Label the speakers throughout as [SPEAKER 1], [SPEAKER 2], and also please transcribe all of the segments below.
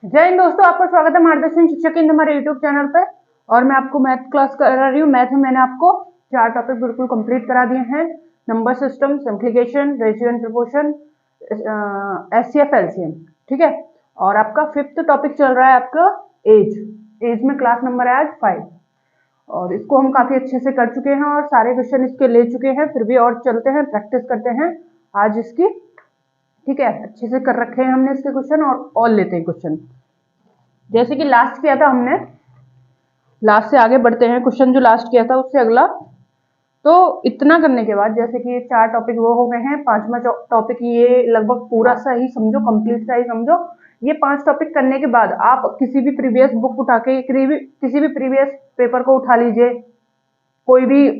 [SPEAKER 1] जय हिंद दोस्तों, आपका स्वागत है मार्गदर्शन शिक्षक केंद्र हमारे यूट्यूब चैनल पर। और मैं आपको मैथ क्लास करा रही हूँ। मैथ में मैंने आपको 4 टॉपिक बिल्कुल कंप्लीट करा दिए हैं। Number system, simplification, ratio and proportion, HCF, LCM. ठीक है। और आपका 5th टॉपिक चल रहा है आपका एज में क्लास नंबर है आज 5। और इसको हम काफी अच्छे से कर चुके हैं और सारे क्वेश्चन इसके ले चुके हैं। फिर भी और चलते हैं, प्रैक्टिस करते हैं आज इसकी। ठीक है, अच्छे से कर रखे हैं हमने इसके क्वेश्चन और लेते हैं क्वेश्चन। जैसे कि लास्ट किया था हमने, लास्ट से आगे बढ़ते हैं। क्वेश्चन जो लास्ट किया था उससे अगला। तो इतना करने के बाद जैसे कि 4 टॉपिक वो हो गए हैं, 5वां टॉपिक ये लगभग पूरा सा ही समझो, कंप्लीट सा ही समझो। ये 5 टॉपिक करने के बाद आप किसी भी प्रीवियस बुक उठा के किसी भी प्रीवियस पेपर को उठा लीजिए, कोई भी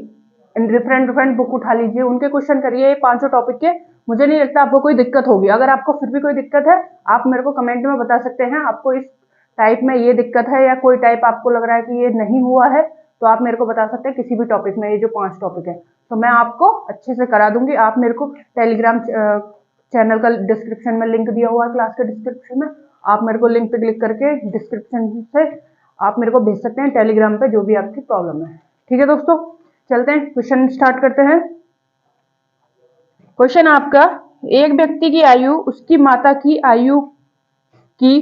[SPEAKER 1] डिफरेंट डिफरेंट बुक उठा लीजिए, उनके क्वेश्चन करिए 5 टॉपिक के। मुझे नहीं लगता आपको कोई दिक्कत होगी। अगर आपको फिर भी कोई दिक्कत है, आप मेरे को कमेंट में बता सकते हैं आपको इस टाइप में ये दिक्कत है, या कोई टाइप आपको लग रहा है कि ये नहीं हुआ है, तो आप मेरे को बता सकते हैं किसी भी टॉपिक में। ये जो 5 टॉपिक है तो मैं आपको अच्छे से करा दूंगी। आप मेरे को टेलीग्राम चैनल का डिस्क्रिप्शन में लिंक दिया हुआ है, क्लास के डिस्क्रिप्शन में। आप मेरे को लिंक पे क्लिक करके डिस्क्रिप्शन से आप मेरे को भेज सकते हैं टेलीग्राम पे जो भी आपकी प्रॉब्लम है। ठीक है दोस्तों, चलते हैं, क्वेश्चन स्टार्ट करते हैं। क्वेश्चन आपका, एक व्यक्ति की आयु उसकी माता की आयु की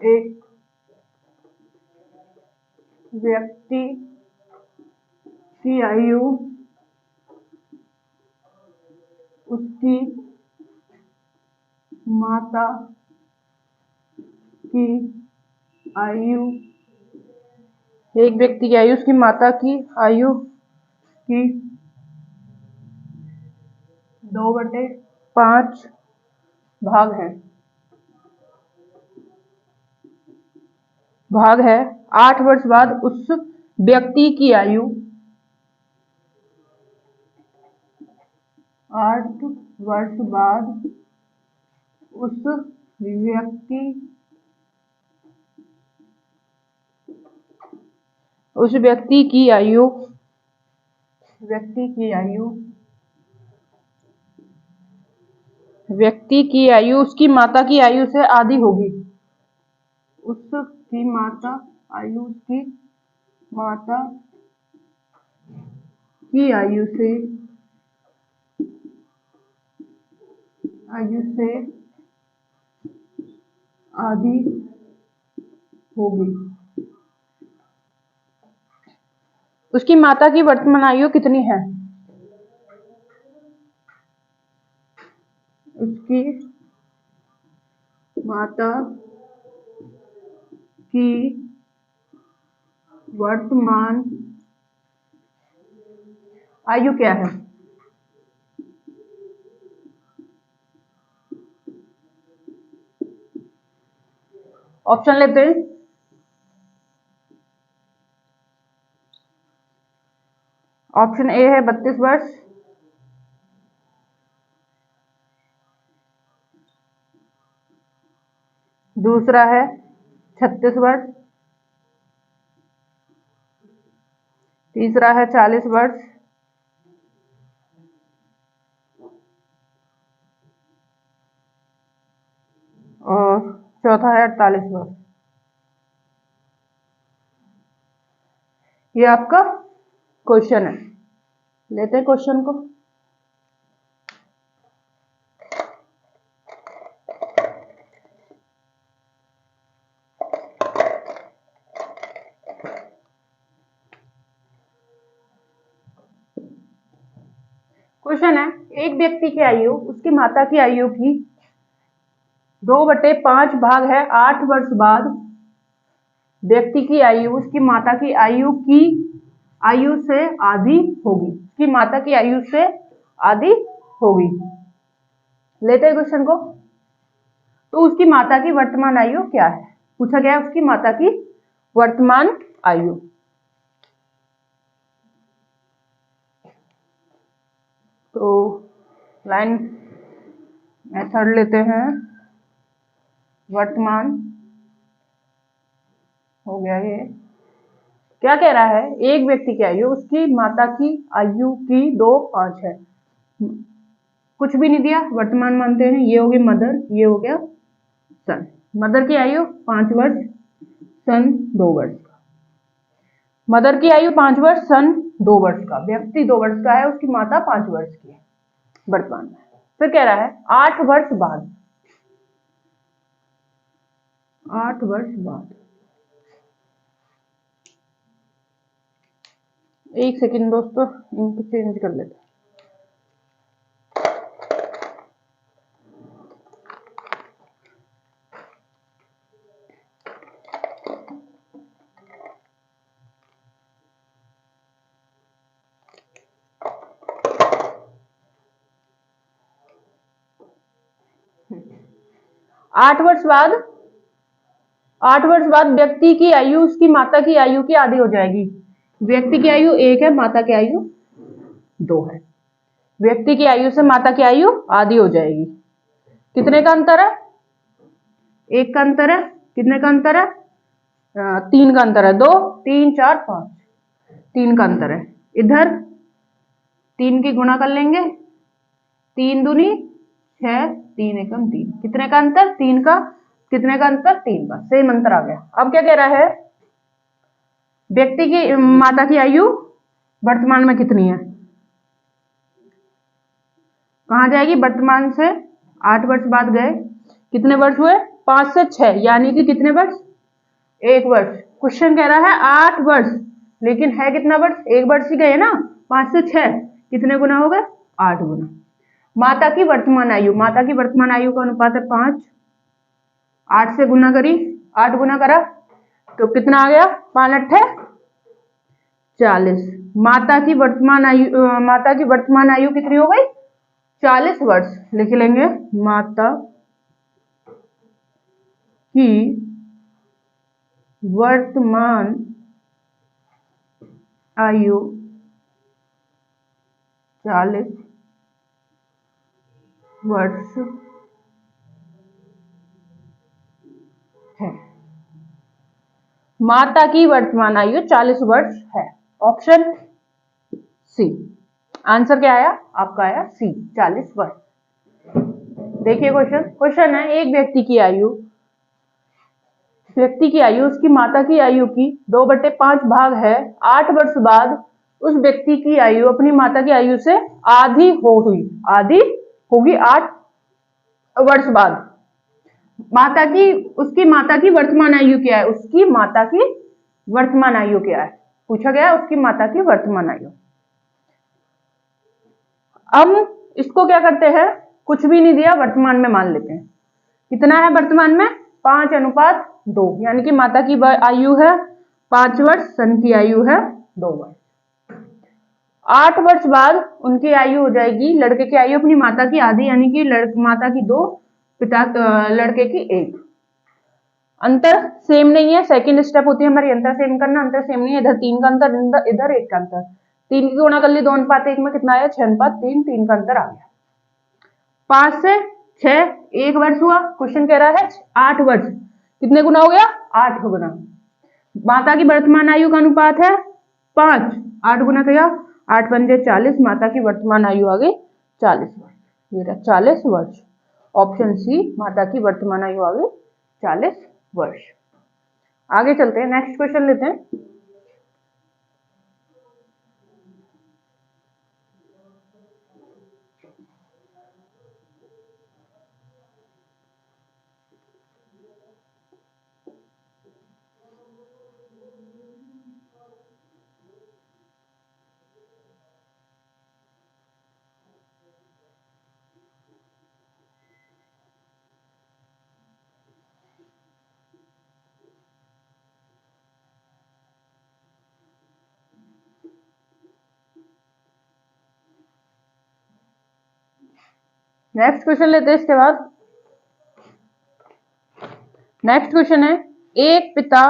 [SPEAKER 1] एक व्यक्ति की आयु उसकी माता की आयु, एक व्यक्ति की आयु उसकी माता की आयु की 2/5 भाग है। 8 वर्ष बाद उस व्यक्ति की आयु 8 वर्ष बाद उस व्यक्ति उस व्यक्ति की आयु उसकी माता की आयु से आधी होगी। उसकी माता की आयु से आधी होगी। उसकी माता की वर्तमान आयु कितनी है? उसकी माता की वर्तमान आयु क्या है? ऑप्शन लेते हैं। ऑप्शन ए है 32 वर्ष, दूसरा है 36 वर्ष, तीसरा है 40 वर्ष, और चौथा है 48 वर्ष। ये आपका क्वेश्चन है। लेते हैं क्वेश्चन को। क्वेश्चन है, एक व्यक्ति की आयु उसकी माता की आयु की 2/5 भाग है। 8 वर्ष बाद व्यक्ति की आयु उसकी माता की आयु से आधी होगी। उसकी माता की आयु से आधी होगी। लेते हैं क्वेश्चन को। तो उसकी माता की वर्तमान आयु क्या है? पूछा गया है उसकी माता की वर्तमान आयु। तो लाइन मेथड लेते हैं। वर्तमान हो गया। ये क्या कह रहा है? एक व्यक्ति की आयु उसकी माता की आयु की 2/5 है। कुछ भी नहीं दिया, वर्तमान मानते हैं। ये हो गई मदर, ये हो गया सन। मदर की आयु 5 वर्ष, सन 2 वर्ष का। मदर की आयु 5 वर्ष, सन 2 वर्ष का। व्यक्ति 2 वर्ष का है, उसकी माता 5 वर्ष की है वर्तमान में। फिर कह रहा है 8 वर्ष बाद, 8 वर्ष बाद। एक सेकेंड दोस्तों, इनको चेंज कर लेते हैं। 8 वर्ष बाद, 8 वर्ष बाद व्यक्ति की आयु उसकी माता की आयु की आधी हो जाएगी। व्यक्ति की आयु 1 है, माता की आयु 2 है। व्यक्ति की आयु से माता की आयु आधी हो जाएगी। कितने का अंतर है? 1 का अंतर है। कितने का अंतर है? 3 का अंतर है। 2 3 4 5, 3 का अंतर है। इधर 3 की गुणा कर लेंगे, 3 दूनी 6, 3 एकम 3। कितने का अंतर? 3 का। कितने का अंतर? 3 का। सेम अंतर आ गया। अब क्या कह रहा है? व्यक्ति की माता की आयु वर्तमान में कितनी है? कहां जाएगी? वर्तमान से 8 वर्ष बाद गए, कितने वर्ष हुए? 5 से 6, यानी कि कितने वर्ष? 1 वर्ष। क्वेश्चन कह रहा है 8 वर्ष, लेकिन है कितना वर्ष? 1 वर्ष ही गए ना। 5 से 6 कितने गुना हो गए? 8 गुना। माता की वर्तमान आयु, माता की वर्तमान आयु का अनुपात है 5। 8 से गुना करी, 8 गुना करा तो कितना आ गया? 5 8 40। माता की वर्तमान आयु कितनी हो गई? 40 वर्ष। लिख लेंगे माता की वर्तमान आयु 40 वर्ष है। माता की वर्तमान आयु 40 वर्ष है। Option C. आंसर क्या आया? आपका आया सी, 40 वर्ष। देखिए क्वेश्चन है, एक व्यक्ति की आयु उसकी माता की आयु की 2/5 भाग है। 8 वर्ष बाद उस व्यक्ति की आयु अपनी माता की आयु से आधी होगी 8 वर्ष बाद। उसकी माता की वर्तमान आयु क्या है? उसकी माता की वर्तमान आयु क्या है? पूछा गया उसकी माता की वर्तमान आयु। अब इसको क्या करते हैं? कुछ भी नहीं दिया, वर्तमान में मान लेते हैं। कितना है वर्तमान में? 5:2, यानी कि माता की आयु है 5 वर्ष, सन की आयु है 2 वर्ष। 8 वर्ष बाद उनकी आयु हो जाएगी, लड़के की आयु अपनी माता की आधी, यानी कि माता की 2, लड़के की 1। अंतर सेम नहीं है। सेकंड स्टेप होती है हमारी अंतर सेम करना। अंतर सेम नहीं है। इधर 3 का अंतर, इधर 1 का अंतर। 3 की गुणा कर ली 2:1 में, कितना आया? 6:3। 3 का अंतर आ गया। 5 से 6 1 वर्ष हुआ। क्वेश्चन कह रहा है 8 वर्ष, कितने गुना हो गया? 8 गुना। माता की वर्तमान आयु का अनुपात है 5, 8 गुना किया, 8 पंजे 40। माता की वर्तमान आयु आ गई 40 वर्ष। ये रहा 40 वर्ष। ऑप्शन सी, माता की वर्तमान आयु आ गई 40 वर्ष। आगे चलते हैं, नेक्स्ट क्वेश्चन लेते हैं। नेक्स्ट क्वेश्चन लेते हैं इसके बाद। नेक्स्ट क्वेश्चन है, एक पिता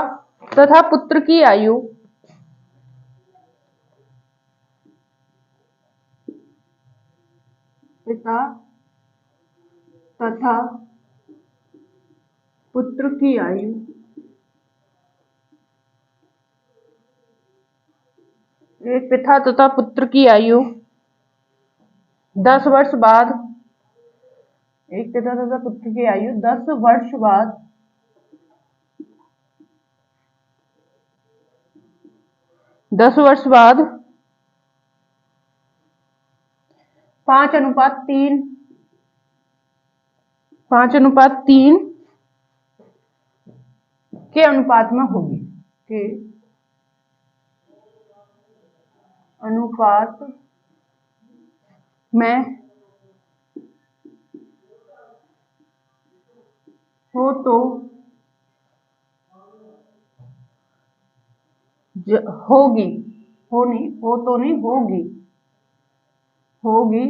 [SPEAKER 1] तथा पुत्र की आयु पिता तथा पुत्र की आयु एक पिता तथा पुत्र की आयु 10 वर्ष बाद एक पिता तथा पुत्र की आयु 10 वर्ष बाद 10 वर्ष बाद 5:3 के अनुपात में होगी, के अनुपात में हो तो होगी, हो नहीं, हो तो नहीं, होगी, होगी,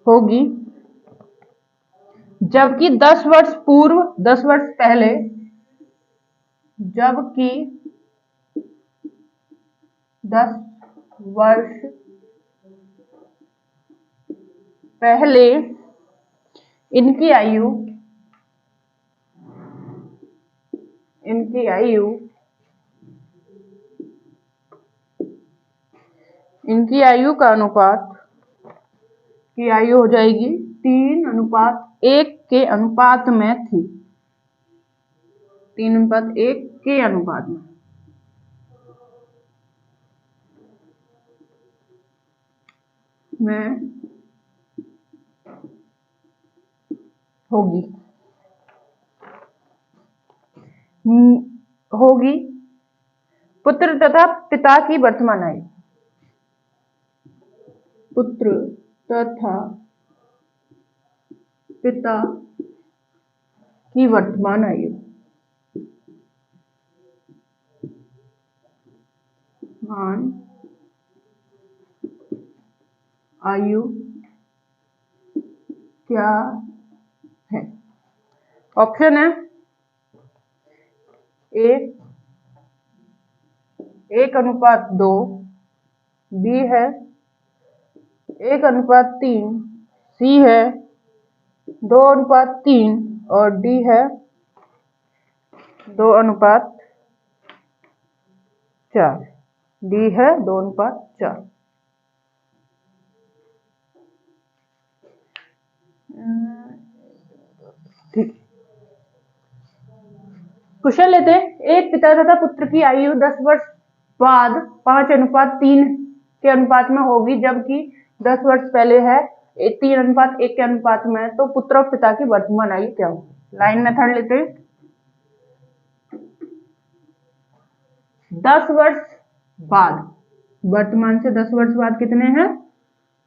[SPEAKER 1] होगी, जबकि 10 वर्ष पूर्व, 10 वर्ष पहले, जबकि 10 वर्ष पहले इनकी आयु 'इनकी आयु का अनुपात की आयु हो जाएगी 3:1 के अनुपात में थी, 3:1 के अनुपात में होगी, होगी। पुत्र तथा पिता की वर्तमान आयु, पुत्र तथा पिता की वर्तमान आयु, आयु क्या है? ऑप्शन है ए 1:2, बी है 1:3, सी है 2:3 और डी है 2:4, डी है 2:4। ठीक, क्वेश्चन लेते हैं। एक पिता तथा पुत्र की आयु 10 वर्ष बाद 5:3 के अनुपात में होगी, जबकि 10 वर्ष पहले है 3:1 के अनुपात में, तो पुत्र और पिता की वर्तमान आयु क्या होगी? लाइन मेथड लेते हैं। 10 वर्ष बाद, वर्तमान से 10 वर्ष बाद कितने हैं?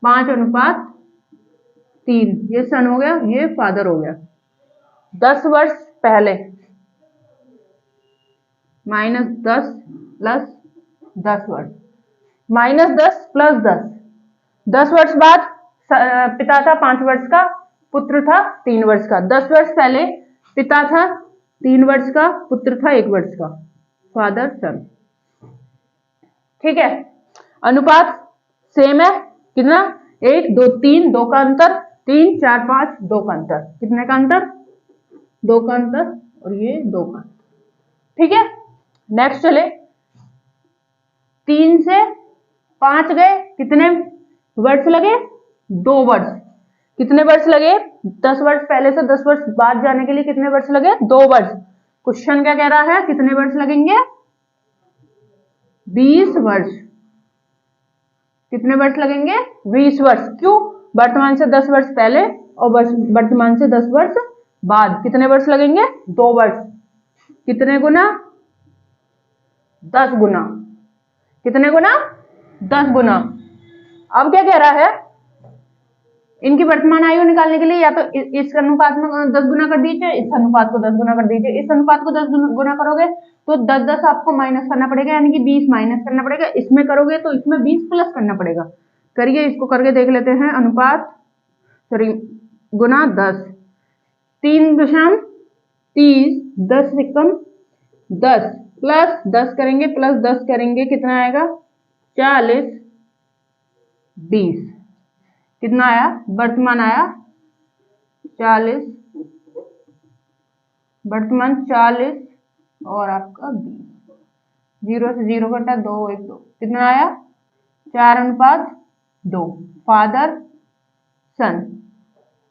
[SPEAKER 1] 5:3, ये सन हो गया, ये फादर हो गया। 10 वर्ष पहले -10 + 10 वर्ष, -10 + 10, 10 वर्ष बाद पिता था 5 वर्ष का, पुत्र था 3 वर्ष का। 10 वर्ष पहले पिता था 3 वर्ष का, पुत्र था 1 वर्ष का, फादर सन। ठीक है, अनुपात सेम है, कितना? 1 2 3, 2 का अंतर, 3 4 5, 2 का अंतर, कितने का अंतर? 2 का अंतर, और ये 2 का। ठीक है, नेक्स्ट चले। 3 से 5 गए, कितने वर्ष लगे? 2 वर्ष। कितने वर्ष लगे? 10 वर्ष पहले से 10 वर्ष बाद जाने के लिए कितने वर्ष लगे? 2 वर्ष। क्वेश्चन क्या कह रहा है? कितने वर्ष लगेंगे? 20 वर्ष। कितने वर्ष लगेंगे? 20 वर्ष। क्यों? वर्तमान से 10 वर्ष पहले और वर्तमान से 10 वर्ष बाद कितने वर्ष लगेंगे? 2 वर्ष। कितने गुना? 10 गुना। कितने गुना? 10 गुना। अब क्या कह रहा है? इनकी वर्तमान आयु निकालने के लिए या तो इस अनुपात में 10 गुना कर दीजिए, इस अनुपात को 10 गुना कर दीजिए। इस अनुपात को 10 गुना करोगे तो 10 आपको माइनस करना पड़ेगा, यानी कि 20 माइनस करना पड़ेगा। इसमें करोगे तो इसमें 20 प्लस करना पड़ेगा। करिए, इसको करके देख लेते हैं। अनुपात गुना 10, 3.30, 10 से कम 10 प्लस 10 करेंगे, प्लस 10 करेंगे, कितना आएगा? 40 20। कितना आया? वर्तमान आया 40, वर्तमान 40 और आपका 20। 0 से 0 घटा 2 1 2, कितना आया? 4:3। 2, फादर सन,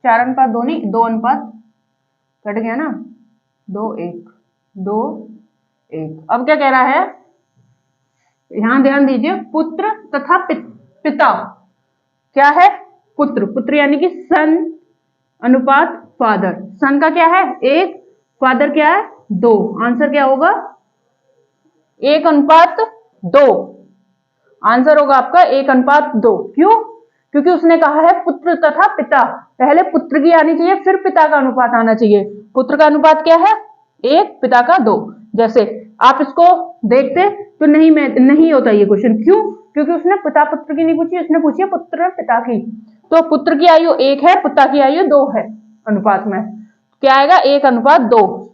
[SPEAKER 1] 4:2 नहीं, 2 कट गया ना, 2:1, 2:1। अब क्या कह रहा है, यहां ध्यान दीजिए, पुत्र तथा पिता क्या है, पुत्र, पुत्र यानी कि सन अनुपात फादर। सन का क्या है 1, फादर क्या है 2। आंसर क्या होगा 1:2। आंसर होगा आपका 1:2। क्यों, क्योंकि उसने कहा है पुत्र तथा पिता, पहले पुत्र की आनी चाहिए फिर पिता का अनुपात आना चाहिए। पुत्र का अनुपात क्या है 1, पिता का 2। जैसे आप इसको देखते तो नहीं होता ये क्वेश्चन। क्यों, क्योंकि उसने पिता पुत्र की नहीं पूछी, उसने पूछी पुत्र पिता की। तो पुत्र की आयु 1 है, पिता की आयु 2 है, अनुपात में क्या आएगा 1:2।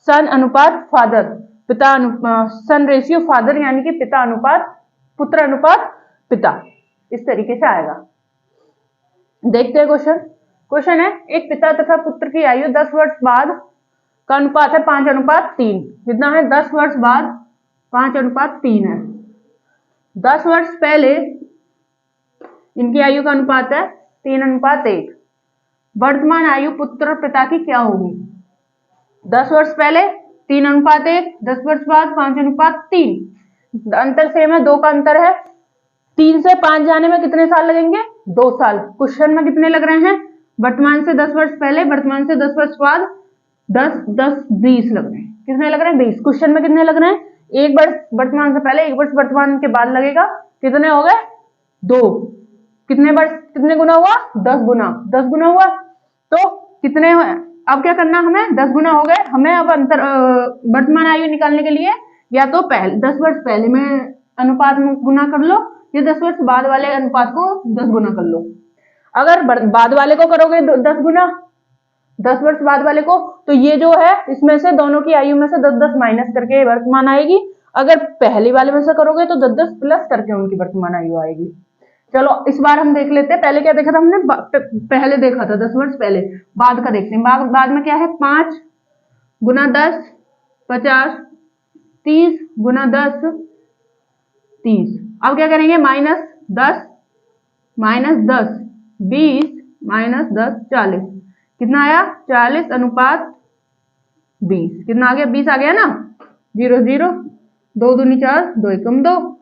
[SPEAKER 1] सन अनुपात फादर, पिता सन रेशियो फादर यानी कि पिता अनुपात पुत्र अनुपात पिता, इस तरीके से आएगा। देखते हैं क्वेश्चन। क्वेश्चन है, एक पिता तथा पुत्र की आयु 10 वर्ष बाद का अनुपात है 5:3। कितना है 10 वर्ष बाद 5:3 है। 10 वर्ष पहले इनकी आयु का अनुपात है 3:1। वर्तमान आयु पुत्र और पिता की क्या होगी। 10 वर्ष पहले 3:1, 10 वर्ष बाद 5:3। अंतर सेम है, 2 का अंतर है। 3 से 5 जाने में कितने साल लगेंगे 2 साल। क्वेश्चन में कितने लग रहे हैं, वर्तमान से 10 वर्ष पहले, वर्तमान से 10 वर्ष बाद, 10 10 20 लग रहे हैं। कितने लग रहे हैं 20। क्वेश्चन में कितने लग रहे हैं, 1 वर्ष वर्तमान से पहले, 1 वर्ष वर्तमान के बाद लगेगा। कितने हो गए 2। कितने वर्ष कितने गुना हुआ 10 गुना, 10 गुना हुआ। तो कितने, अब क्या करना हमें, 10 गुना हो गए। हमें अब अंतर वर्तमान आयु निकालने के लिए या तो पहले 10 वर्ष पहले में अनुपात गुना कर लो, या 10 वर्ष बाद वाले अनुपात को 10 गुना कर लो। अगर बाद वाले को करोगे 10 गुना, 10 वर्ष बाद वाले को, तो ये जो है इसमें से दोनों की आयु में से 10-10 माइनस करके वर्तमान आएगी। अगर पहले वाले में से करोगे तो 10-10 प्लस करके उनकी वर्तमान आयु आएगी। चलो इस बार हम देख लेते हैं, पहले क्या देखा था हमने, पहले देखा था 10 वर्ष पहले, बाद का देखते हैं। बाद में क्या है 5 गुना 10 50, 30 गुना 10 30। अब क्या करेंगे -10 -10 20 -10 40। कितना आया 40:20। कितना आ गया 20 आ गया ना, 0 0 2 दूनी 4 2 एकम 2।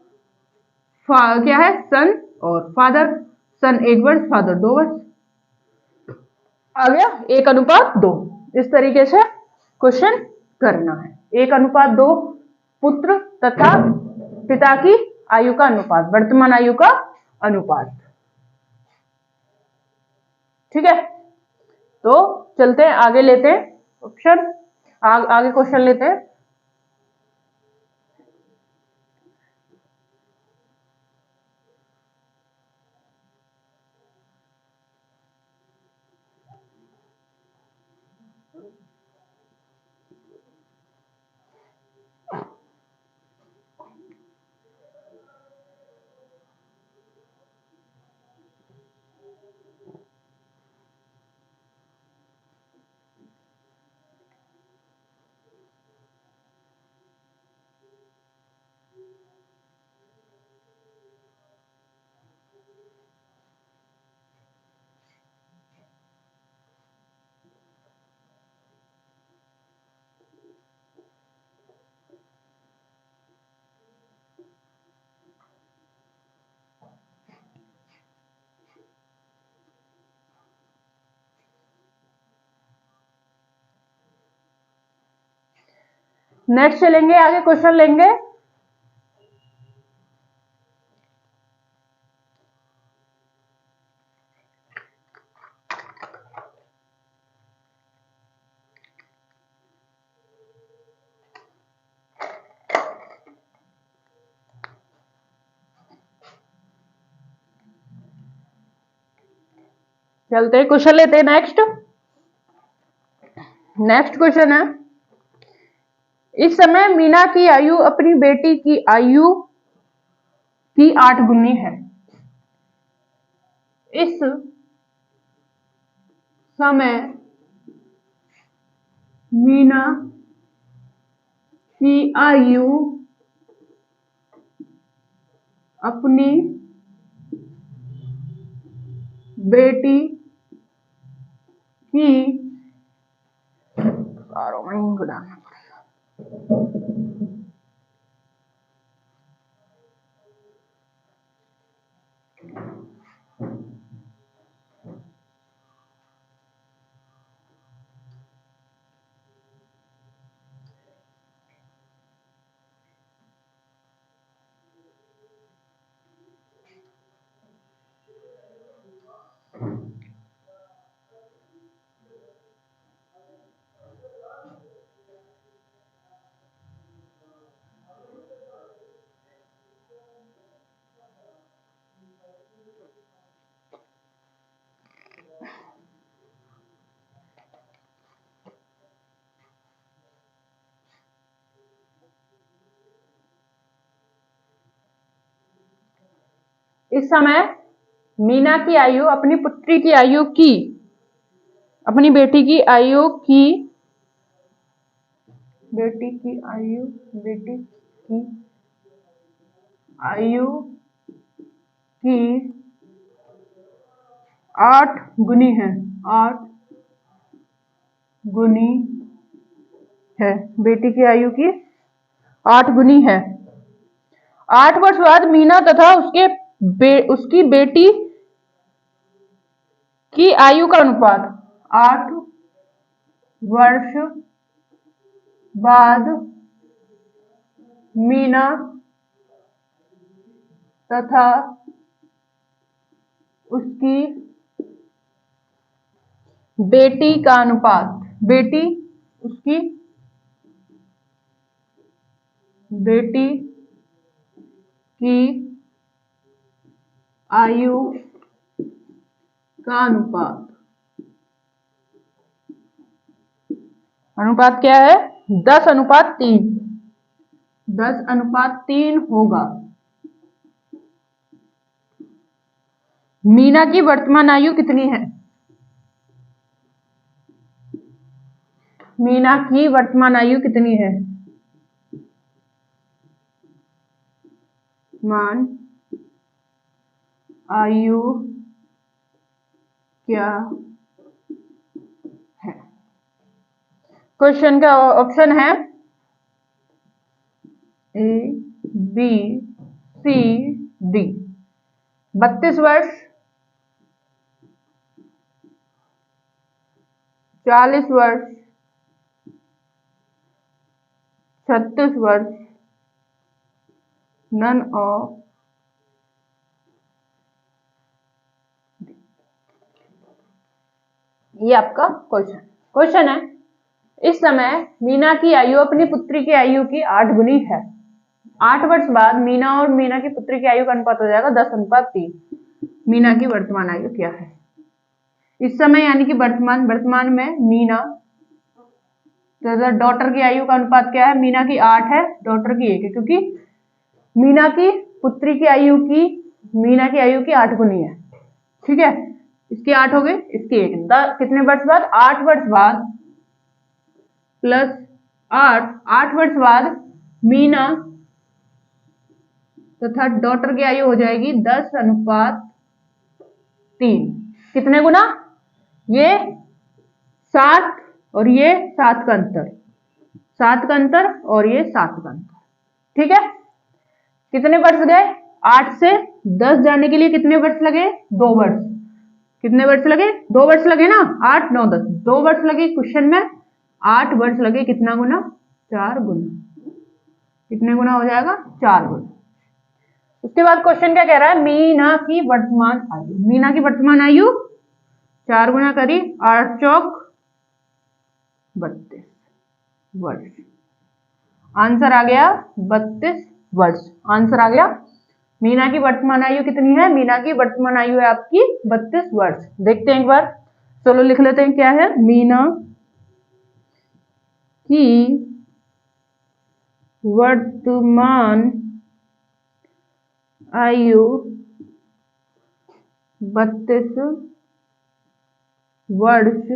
[SPEAKER 1] क्या है सन और फादर, सन 1 वर्ष, फादर 2 वर्ष। आ गया 1:2। इस तरीके से क्वेश्चन करना है। 1:2 पुत्र तथा पिता की आयु का अनुपात, वर्तमान आयु का अनुपात। ठीक है, तो चलते हैं आगे, लेते हैं ऑप्शन, आगे क्वेश्चन लेते हैं। नेक्स्ट चलेंगे, आगे क्वेश्चन लेंगे। चलते हैं क्वेश्चन लेते हैं। नेक्स्ट क्वेश्चन है, इस समय मीना की आयु अपनी बेटी की आयु की 8 गुनी है। इस समय मीना की आयु अपनी बेटी की सारों में इंक डालना पड़ेगा। इस समय मीना की आयु अपनी पुत्री की आयु की, अपनी बेटी की आयु की, बेटी की आयु की 8 गुनी है, 8 गुनी है। बेटी की आयु की 8 गुनी है। 8 वर्ष बाद मीना तथा उसकी बेटी की आयु का अनुपात, 8 वर्ष बाद मीना तथा उसकी बेटी का अनुपात, बेटी की आयु का अनुपात क्या है? 10:3। 10:3 होगा। मीना की वर्तमान आयु कितनी है? मीना की वर्तमान आयु कितनी है? मान आयु क्या है? क्वेश्चन का ऑप्शन है ए, बी, सी, डी। 32 वर्ष, 40 वर्ष, 36 वर्ष, नन ऑफ। ये आपका क्वेश्चन है। इस समय मीना की आयु अपनी पुत्री की आयु की 8 गुनी है। 8 वर्ष बाद मीना और मीना की पुत्री की आयु का अनुपात हो जाएगा 10:3। मीना की वर्तमान आयु क्या है? इस समय यानी कि वर्तमान में मीना तथा डॉटर की आयु का अनुपात क्या है? मीना की 8 है, डॉटर की 1 है, क्योंकि मीना की पुत्री की आयु की मीना की आयु की 8 गुनी है। ठीक है, इसकी 8 हो गई, इसकी 1। कितने वर्ष बाद? 8 वर्ष बाद प्लस 8 वर्ष बाद मीना तथा डॉटर की आयु हो जाएगी 10:3। कितने गुना? ये 7 और ये 7 का अंतर, 7 का अंतर और ये 7 का अंतर। ठीक है, कितने वर्ष गए? 8 से 10 जाने के लिए कितने वर्ष लगे? 2 वर्ष। कितने वर्ष लगे? 2 वर्ष लगे ना। 8, 9, 10, 2 वर्ष लगे। क्वेश्चन में 8 वर्ष लगे। कितना गुना? 4 गुना। कितने गुना हो जाएगा? 4 गुना। उसके बाद क्वेश्चन क्या कह रहा है? मीना की वर्तमान आयु। मीना की वर्तमान आयु 4 गुना करी, 8 चौक 32 वर्ष। आंसर आ गया 32 वर्ष। आंसर आ गया। मीना की वर्तमान आयु कितनी है? मीना की वर्तमान आयु है आपकी 32 वर्ष। देखते हैं एक बार, चलो लिख लेते हैं क्या है। मीना की वर्तमान आयु 32 वर्ष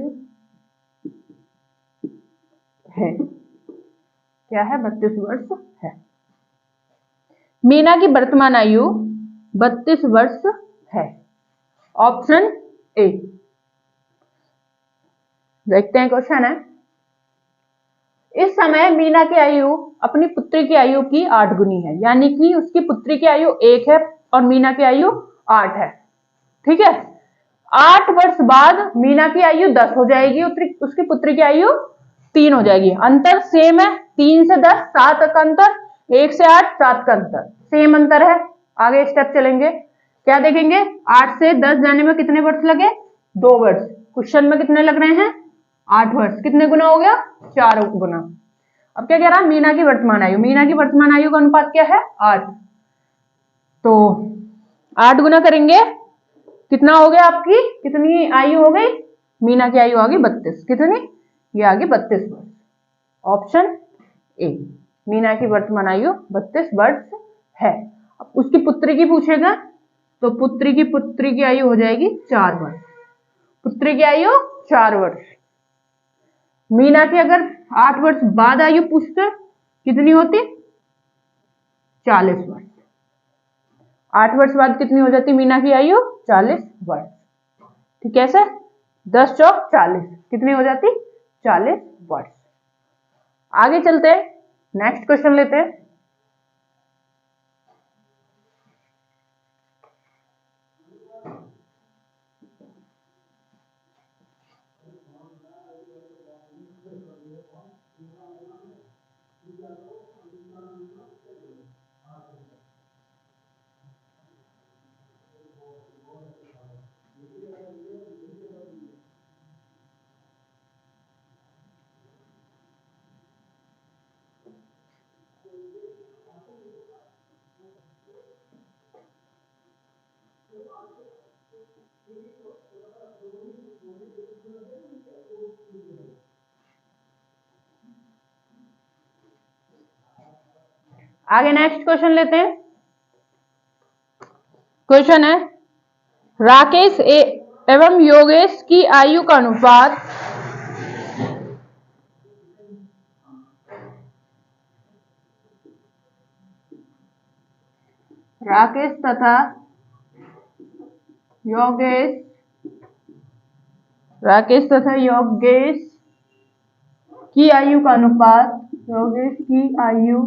[SPEAKER 1] है। क्या है? 32 वर्ष है। मीना की वर्तमान आयु 32 वर्ष है। Option A. देखते हैं क्वेश्चन है, इस समय मीना की आयु अपनी पुत्री की आयु की 8 गुनी है, यानी कि उसकी पुत्री की आयु 1 है और मीना की आयु 8 है। ठीक है, 8 वर्ष बाद मीना की आयु 10 हो जाएगी, उसकी पुत्री की आयु 3 हो जाएगी। अंतर सेम है, 3 से 10 7 का अंतर, 1 से 8 7 का अंतर, सेम अंतर है। आगे स्टेप चलेंगे, क्या देखेंगे, 8 से 10 जाने में कितने वर्ष लगे, 2 वर्ष। क्वेश्चन में कितने लग रहे हैं, 8 वर्ष। कितने गुना हो गया, 4 गुना। अब क्या कह रहा है, मीना की वर्तमान आयु, मीना की वर्तमान आयु का अनुपात क्या है, 8। तो 8 गुना करेंगे, कितना हो गया, आपकी कितनी आयु हो गई, मीना की आयु आ गई 32। कितनी, ये आ गई 32 वर्ष। ऑप्शन ए, मीना की वर्तमान आयु 32 वर्ष है। अब उसकी पुत्री की पूछेगा, तो पुत्री की आयु हो जाएगी 4 वर्ष। पुत्री की आयु 4 वर्ष। मीना की अगर 8 वर्ष बाद आयु पूछते कितनी होती, 40 वर्ष। 8 वर्ष बाद कितनी हो जाती मीना की आयु, 40 वर्ष। ठीक है सर, 10 चौक 40, कितनी हो जाती, 40 वर्ष। आगे चलते हैं, नेक्स्ट क्वेश्चन लेते हैं। आगे नेक्स्ट क्वेश्चन लेते हैं। क्वेश्चन है, राकेश एवं योगेश की आयु का अनुपात राकेश तथा योगेश की आयु का अनुपात, योगेश की आयु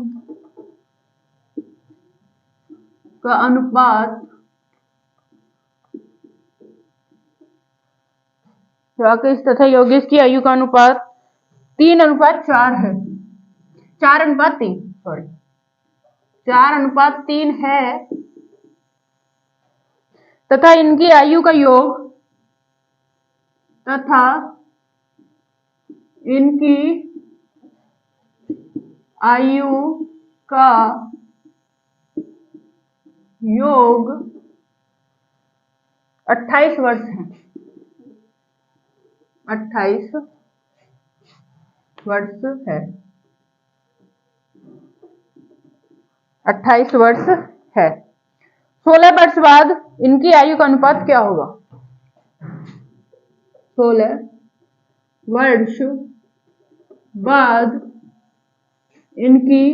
[SPEAKER 1] का अनुपात राकेश तथा योगेश की आयु का अनुपात 3:4 है। 4:3, सॉरी 4:3 है, तथा इनकी आयु का योग योग 28 वर्ष है। 28 वर्ष है। 28 वर्ष है। 16 वर्ष बाद इनकी आयु का अनुपात क्या होगा, 16 वर्ष बाद इनकी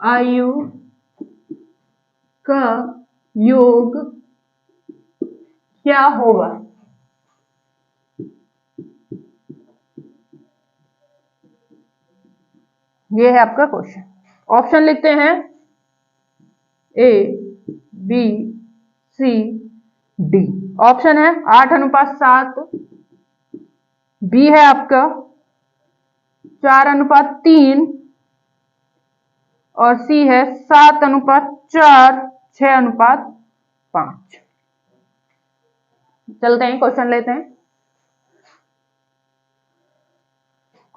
[SPEAKER 1] आयु का योग क्या होगा। ये है आपका क्वेश्चन। ऑप्शन लिखते हैं, A B C D. Option है 8:7, बी है आपका 4:3 और सी है 7:4, 6:5। चलते हैं, क्वेश्चन लेते हैं।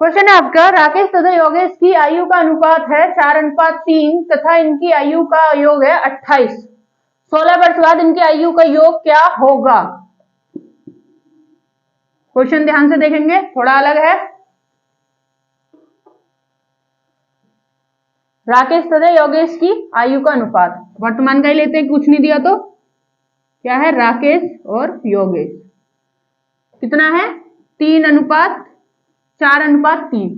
[SPEAKER 1] क्वेश्चन है आपका, राकेश तथा योगेश की आयु का अनुपात है 4:3 तथा इनकी आयु का योग है 28। 16 वर्ष बाद इनकी आयु का योग क्या होगा। क्वेश्चन ध्यान से देखेंगे, थोड़ा अलग है। राकेश तथा योगेश की आयु का अनुपात, वर्तमान का ही लेते हैं, कुछ नहीं दिया तो क्या है, राकेश और योगेश कितना है, 3:4:3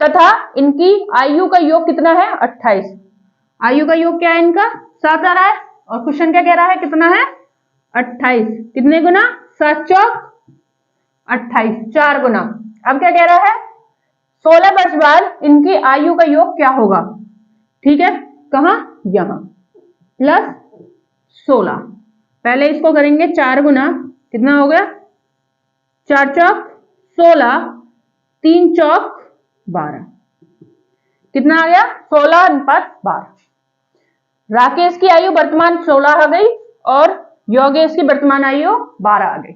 [SPEAKER 1] तथा इनकी आयु का योग कितना है, 28। आयु का योग क्या है इनका, 7 आ रहा है और क्वेश्चन क्या कह रहा है, कितना है, 28, कितने गुना? 7 चौक 28, 4 गुना। अब क्या कह रहा है? 16 वर्ष बाद इनकी आयु का योग क्या होगा? ठीक है, कहा? यहां प्लस 16। पहले इसको करेंगे 4 गुना, कितना हो गया? 4 चौक 16, 3 चौक 12, कितना आ गया? 16:12। राकेश की आयु वर्तमान 16 आ गई और योगेश की वर्तमान आयु 12 आ गई।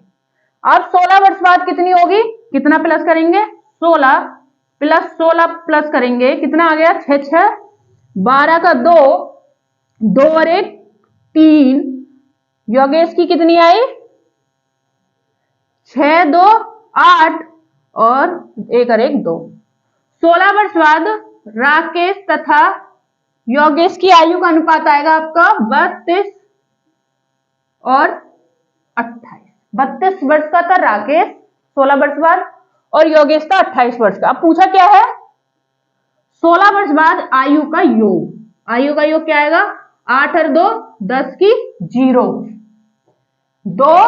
[SPEAKER 1] अब 16 वर्ष बाद कितनी होगी? कितना प्लस करेंगे? 16 प्लस 16 प्लस करेंगे, कितना आ गया? 6 6, 12 का 2, 2 और 1 3। योगेश की कितनी आई? 6 2 8 और 1 और 1 2। 16 वर्ष बाद राकेश तथा योगेश की आयु का अनुपात आएगा आपका 32 और 28। 32 वर्ष का था राकेश 16 वर्ष बाद और योगेश था 28 वर्ष का। अब पूछा क्या है? 16 वर्ष बाद आयु का योग। आयु का योग क्या आएगा? 8 और 2 10 की 0, 2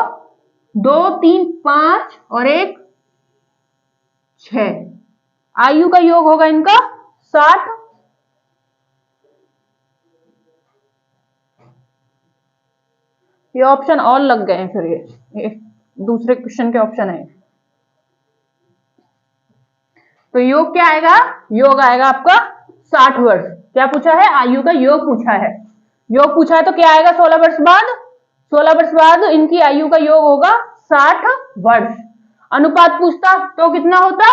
[SPEAKER 1] 2 3 5 और 1 6। आयु का योग होगा इनका 60। ये ऑप्शन और लग गए हैं, फिर ये दूसरे क्वेश्चन के ऑप्शन है। तो योग क्या आएगा? योग आएगा आपका 60 वर्ष। क्या पूछा है? आयु का योग पूछा है। योग पूछा है तो क्या आएगा 16 वर्ष बाद? 16 वर्ष बाद इनकी आयु का योग होगा 60 वर्ष। अनुपात पूछता तो कितना होता?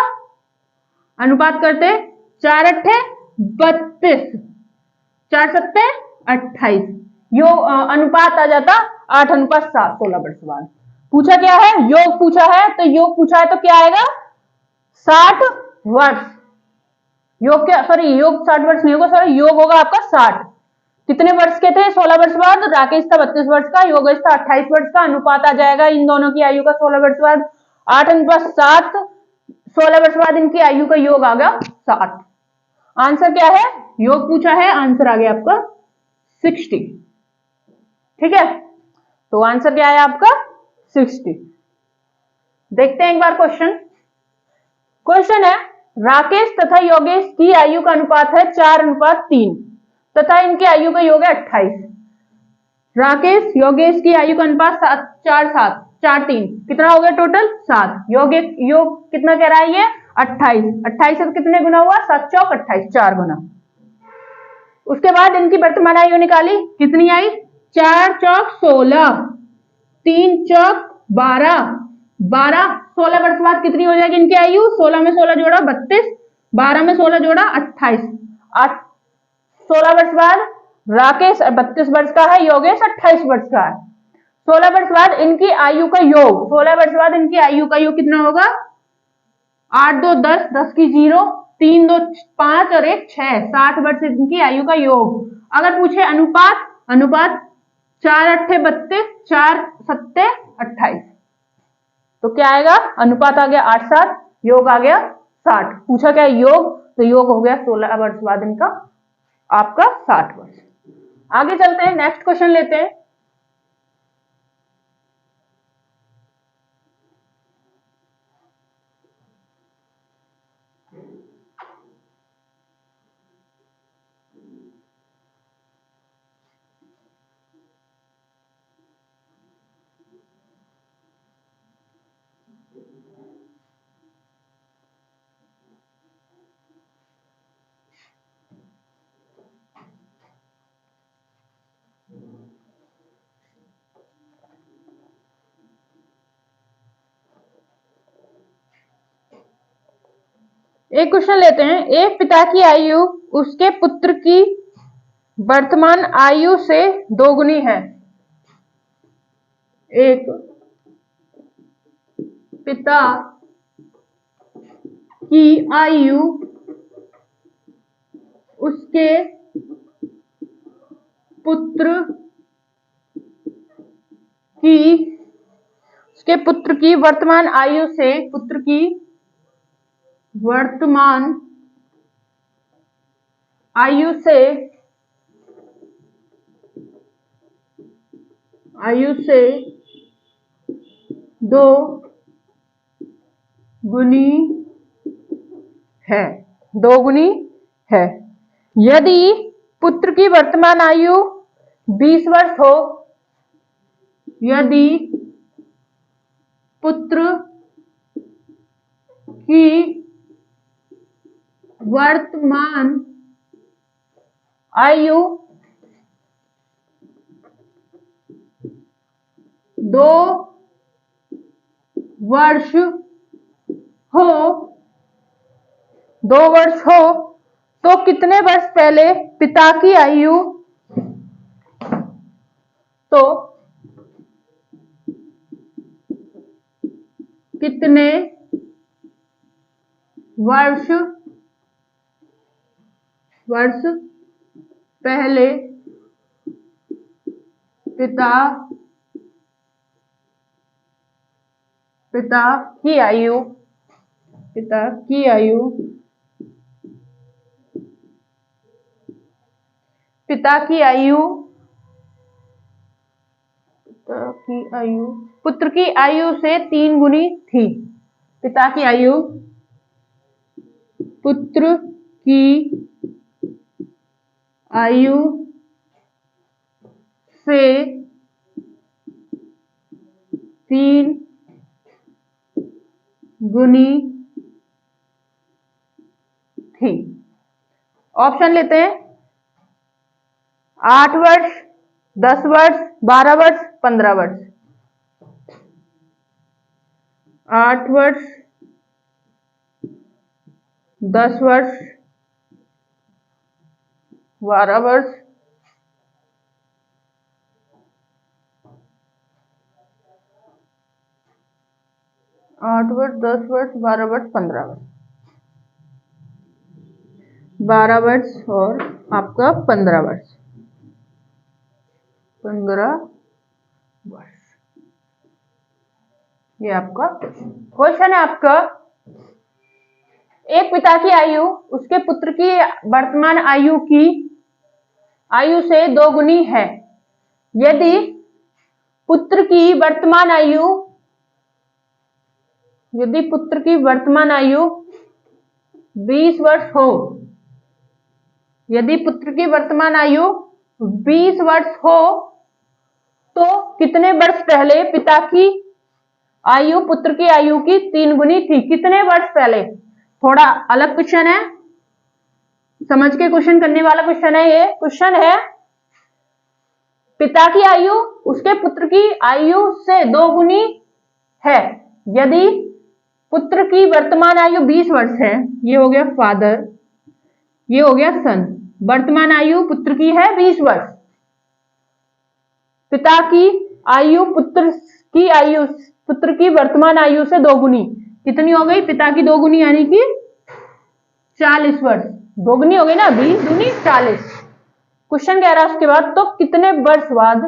[SPEAKER 1] अनुपात करते 4 अट्ठे 32, 4 सत्ते 28, योग अनुपात आ जाता 8:7 16 वर्ष बाद। पूछा क्या है? योग पूछा है, तो योग पूछा है तो क्या आएगा? 60 वर्ष। योग क्या, सॉरी योग 60 वर्ष नहीं होगा, सॉरी योग होगा आपका 60। कितने वर्ष के थे 16 वर्ष बाद? राकेश था 32 वर्ष का, योगेश था 28 वर्ष का। अनुपात आ जाएगा इन दोनों की आयु का 16 वर्ष बाद 8:7। 16 वर्ष बाद इनकी आयु का योग आ गया 7। आंसर क्या है? योग पूछा है, आंसर आ गया आपका 60। ठीक है, तो आंसर क्या है आपका 60। देखते हैं एक बार क्वेश्चन। क्वेश्चन है राकेश तथा योगेश की आयु का अनुपात है 4:3 तथा इनकी आयु का योग है 28। राकेश योगेश की आयु का अनुपात 4 7 4 3, कितना हो गया टोटल? 7। योग कितना कह रहा है ये? 28। 28 से कितने गुना हुआ? 7 चौक 28, 4 गुना। उसके बाद इनकी वर्तमान आयु निकाली, कितनी आई? 4 चौक 16, 3 चौक 12, 12। 16 वर्ष बाद कितनी हो जाएगी इनकी आयु? 16 में 16 जोड़ा 32, 12 में 16 जोड़ा 28। 16 वर्ष बाद राकेश 32 वर्ष का है, योगेश 28 वर्ष का है। 16 वर्ष बाद इनकी आयु का योग, 16 वर्ष बाद इनकी आयु का योग कितना होगा? 8 2 10, 10 की 0, 3 2 5 और 1 6, 60 वर्ष इनकी आयु का योग। अगर पूछे अनुपात, अनुपात 4 अट्ठे 32, 4 सत्ते 28, तो क्या आएगा? अनुपात आ गया 8 7, योग आ गया 60। पूछा क्या योग? तो योग हो गया 16 वर्ष बाद इनका आपका 60 वर्ष। आगे चलते हैं, नेक्स्ट क्वेश्चन लेते हैं। एक क्वेश्चन लेते हैं। एक पिता की आयु उसके पुत्र की वर्तमान आयु से दोगुनी है। एक पिता की आयु उसके पुत्र की वर्तमान आयु से, पुत्र की वर्तमान आयु से 2 गुनी है, 2 गुनी है। यदि पुत्र की वर्तमान आयु 20 वर्ष हो, यदि पुत्र की वर्तमान आयु 2 वर्ष हो, 2 वर्ष हो, तो कितने वर्ष पहले पिता की आयु, तो कितने वर्ष पहले पिता की आयु पिता की आयु पुत्र की आयु से 3 गुनी थी। पिता की आयु पुत्र की आयु से 3 गुनी थी। ऑप्शन लेते हैं, 8 वर्ष, 10 वर्ष, 12 वर्ष, 15 वर्ष। 8 वर्ष, 10 वर्ष, 12 वर्ष, 8 वर्ष, 10 वर्ष, 12 वर्ष, 15 वर्ष। 12 वर्ष और आपका 15 वर्ष। 15 वर्ष, ये आपका क्वेश्चन है। आपका एक पिता की आयु उसके पुत्र की वर्तमान आयु से 2 गुनी है। यदि पुत्र की वर्तमान आयु 20 वर्ष हो, यदि पुत्र की वर्तमान आयु 20 वर्ष हो, तो कितने वर्ष पहले पिता की आयु पुत्र की आयु की 3 गुनी थी? कितने वर्ष पहले? थोड़ा अलग क्वेश्चन है, समझ के क्वेश्चन करने वाला क्वेश्चन है। ये क्वेश्चन है, पिता की आयु उसके पुत्र की आयु से 2 गुनी है। यदि पुत्र की वर्तमान आयु 20 वर्ष है, ये हो गया फादर, ये हो गया सन। वर्तमान आयु पुत्र की है 20 वर्ष। पिता की आयु पुत्र की वर्तमान आयु से 2 गुनी कितनी हो गई? पिता की 2 गुनी यानी कि 40 वर्ष। 2 गुनी हो गई ना, 20 दूनी 40। क्वेश्चन कह रहा है उसके बाद, तो कितने वर्ष बाद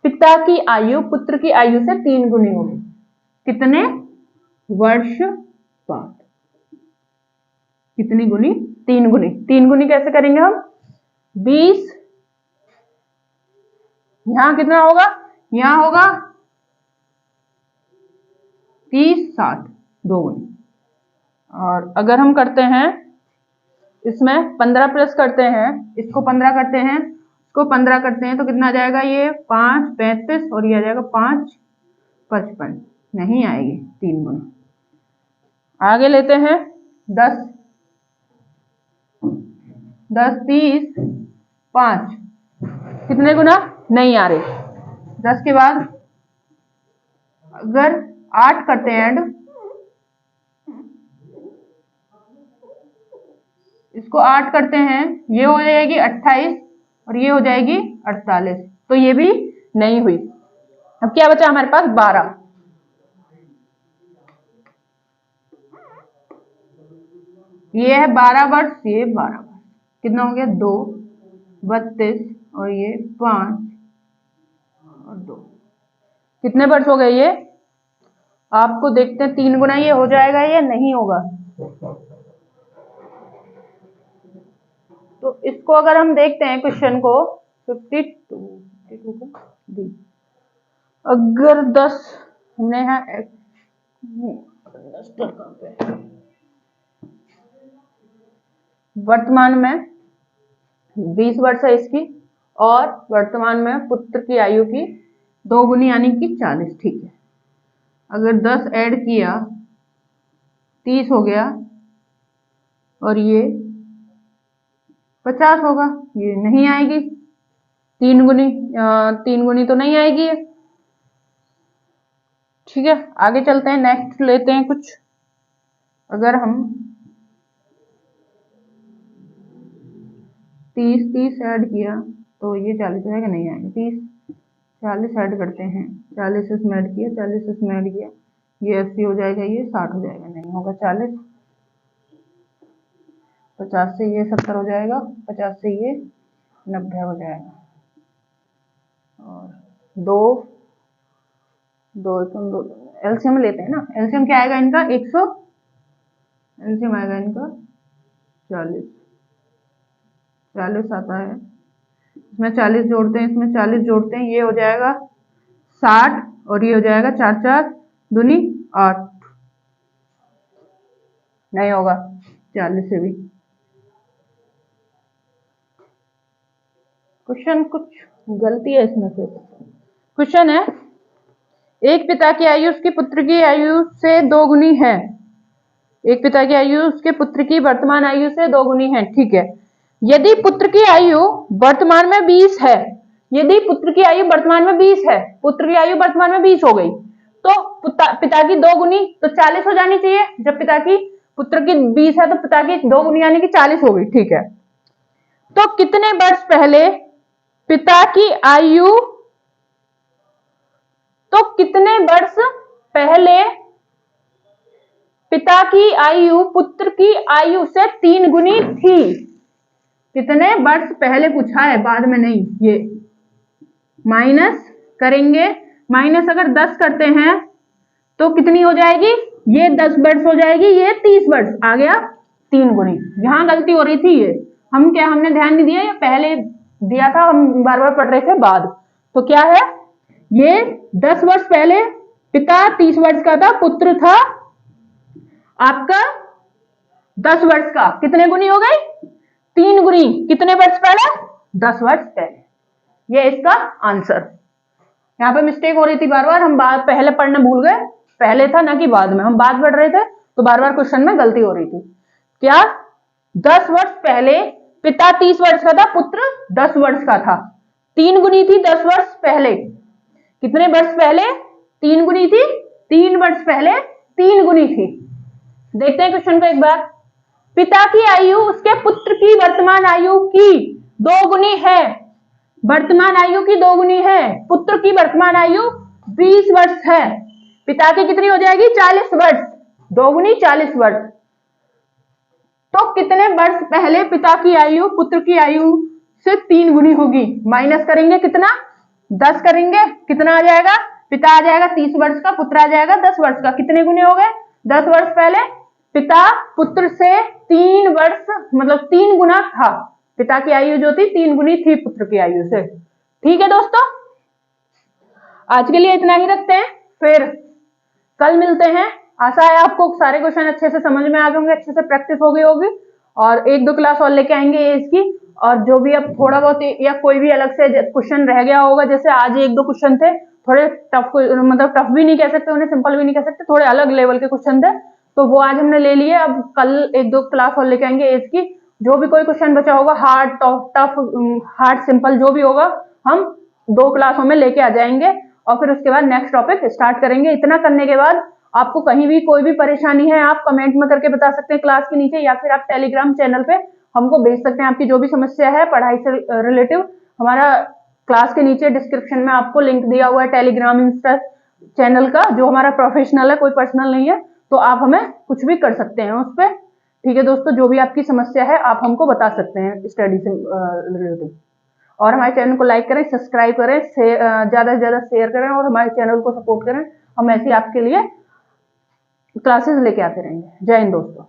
[SPEAKER 1] पिता की आयु पुत्र की आयु से 3 गुनी होगी? कितने वर्ष बाद? कितनी गुनी? 3 गुनी। 3 गुनी कैसे करेंगे हम? 20, यहां कितना होगा? यहां होगा 30, 60, 2 गुनी। और अगर हम करते हैं इसमें 15 प्लस करते हैं, इसको 15 करते हैं, इसको 15 करते हैं, तो कितना आ जाएगा? ये 5, 35 और ये आ जाएगा 5, 55। नहीं आएगी 3 गुना। आगे लेते हैं 10, 30, 5, कितने गुना? नहीं आ रहे। 10 के बाद अगर 8 करते हैं ऐड, इसको 8 करते हैं, ये हो जाएगी 28 और ये हो जाएगी 48, तो ये भी नहीं हुई। अब क्या बचा हमारे पास? 12। ये है 12 वर्ष, ये 12 वर्ष, कितना हो गया? 2, 32 और ये 5 और 2, कितने वर्ष हो गए? ये आपको देखते हैं 3 गुना ये हो जाएगा या नहीं होगा। तो इसको अगर हम देखते हैं क्वेश्चन को, 52 का डी, अगर 10 हमने यहाँ वर्तमान में 20 वर्ष है इसकी, और वर्तमान में पुत्र की आयु की 2 गुनी यानी कि 40। ठीक है, अगर 10 ऐड किया 30 हो गया, और ये 50 होगा। ये नहीं आएगी, 3 गुनी तो नहीं आएगी ये। ठीक है, आगे चलते हैं, नेक्स्ट लेते हैं कुछ। अगर हम 30 ऐड किया तो ये 40 हो जाएगा, नहीं आएगा। 40 ऐड करते हैं, 40 इसमें ऐड किया, 40 इसमें ऐड किया, ये 80 हो जाएगा, ये 60 हो जाएगा, नहीं होगा। 40, 50 से ये 70 हो जाएगा, 50 से ये 90 हो जाएगा, और 2 एलसीएम लेते हैं ना। एलसीएम क्या आएगा इनका? 100, एलसीएम आएगा इनका 40 आता है। इसमें 40 जोड़ते हैं, इसमें 40 जोड़ते हैं, ये हो जाएगा 60, और ये हो जाएगा 4 4 दूनी 8, नहीं होगा 40 से भी। क्वेश्चन कुछ गलती है इसमें से। क्वेश्चन है, एक पिता की आयु उसके पुत्र की आयु से 2 गुनी है। एक पिता की आयु उसके पुत्र की वर्तमान आयु से 2 गुनी है। ठीक है, यदि पुत्र की आयु वर्तमान में 20 है, यदि पुत्र की आयु वर्तमान में 20 है, पुत्र की आयु वर्तमान में 20 हो गई, तो पिता की 2 गुनी तो 40 हो जानी चाहिए। जब पुत्र की 20 है तो पिता की 2 गुनी यानी कि 40 हो गई। ठीक है, तो कितने वर्ष पहले पिता की आयु, तो कितने वर्ष पहले पिता की आयु पुत्र की आयु से 3 गुनी थी? कितने वर्ष पहले पूछा है, बाद में नहीं। ये माइनस करेंगे, माइनस अगर 10 करते हैं तो कितनी हो जाएगी? ये 10 वर्ष हो जाएगी, ये 30 वर्ष आ गया 3 गुनी। यहां गलती हो रही थी, ये हमने ध्यान नहीं दिया, ये पहले दिया था, हम बार बार पढ़ रहे थे बाद। तो क्या है, ये 10 वर्ष पहले पिता 30 वर्ष का था, पुत्र था आपका 10 वर्ष का। कितने गुनी हो गई? 3 गुनी। कितने वर्ष पहले? 10 वर्ष पहले। ये इसका आंसर। यहाँ पे मिस्टेक हो रही थी बार बार, हम पहले पढ़ना भूल गए, पहले था ना कि बाद में, हम बाद पढ़ रहे थे तो बार बार क्वेश्चन में गलती हो रही थी। क्या? 10 वर्ष पहले पिता 30 वर्ष का था, पुत्र 10 वर्ष का था। 3 गुनी थी 10 वर्ष पहले। कितने वर्ष पहले 3 गुनी थी? 3 वर्ष पहले 3 गुनी थी। देखते हैं क्वेश्चन को एक बार। पिता की आयु उसके पुत्र की वर्तमान आयु की 2 गुनी है। वर्तमान आयु की 2 गुनी है। पुत्र की वर्तमान आयु 20 वर्ष है। पिता की कितनी हो जाएगी? 40 वर्ष। 2 गुनी 40 वर्ष। तो कितने वर्ष पहले पिता की आयु पुत्र की आयु से 3 गुनी होगी? माइनस करेंगे कितना? 10 करेंगे, कितना आ जाएगा? पिता आ जाएगा 30 वर्ष का, पुत्र आ जाएगा 10 वर्ष का। कितने गुने हो गए? 10 वर्ष पहले पिता पुत्र से 3 वर्ष मतलब 3 गुना था। पिता की आयु जो थी 3 गुनी थी पुत्र की आयु से। ठीक है दोस्तों, आज के लिए इतना ही रखते हैं, फिर कल मिलते हैं। आशा है आपको सारे क्वेश्चन अच्छे से समझ में आ गए होंगे, अच्छे से प्रैक्टिस हो गई होगी, और 1-2 क्लास और लेके आएंगे इसकी। और जो भी अब थोड़ा बहुत या कोई भी अलग से क्वेश्चन रह गया होगा, जैसे आज 1-2 क्वेश्चन थे थोड़े टफ, मतलब टफ भी नहीं कह सकते उन्हें, सिंपल भी नहीं कह सकते, थोड़े अलग लेवल के क्वेश्चन थे, तो वो आज हमने ले लिए। अब कल 1-2 क्लास और लेके आएंगे इसकी। जो भी कोई क्वेश्चन बचा होगा, हार्ड टफ हार्ड सिंपल जो भी होगा, हम 2 क्लासों में लेके आ जाएंगे, और फिर उसके बाद नेक्स्ट टॉपिक स्टार्ट करेंगे। इतना करने के बाद आपको कहीं भी कोई भी परेशानी है, आप कमेंट में करके बता सकते हैं क्लास के नीचे, या फिर आप टेलीग्राम चैनल पे हमको भेज सकते हैं। आपकी जो भी समस्या है पढ़ाई से रिलेटिव, हमारा क्लास के नीचे डिस्क्रिप्शन में आपको लिंक दिया हुआ है टेलीग्राम इंस्टा चैनल का, जो हमारा प्रोफेशनल है, कोई पर्सनल नहीं है, तो आप हमें कुछ भी कर सकते हैं उस पर। ठीक है दोस्तों, जो भी आपकी समस्या है आप हमको बता सकते हैं स्टडी से रिलेटेड। और हमारे चैनल को लाइक करें, सब्सक्राइब करें, ज्यादा से ज्यादा शेयर करें, और हमारे चैनल को सपोर्ट करें। हम ऐसे आपके लिए क्लासेस लेके आते रहेंगे। जय हिंद दोस्तों।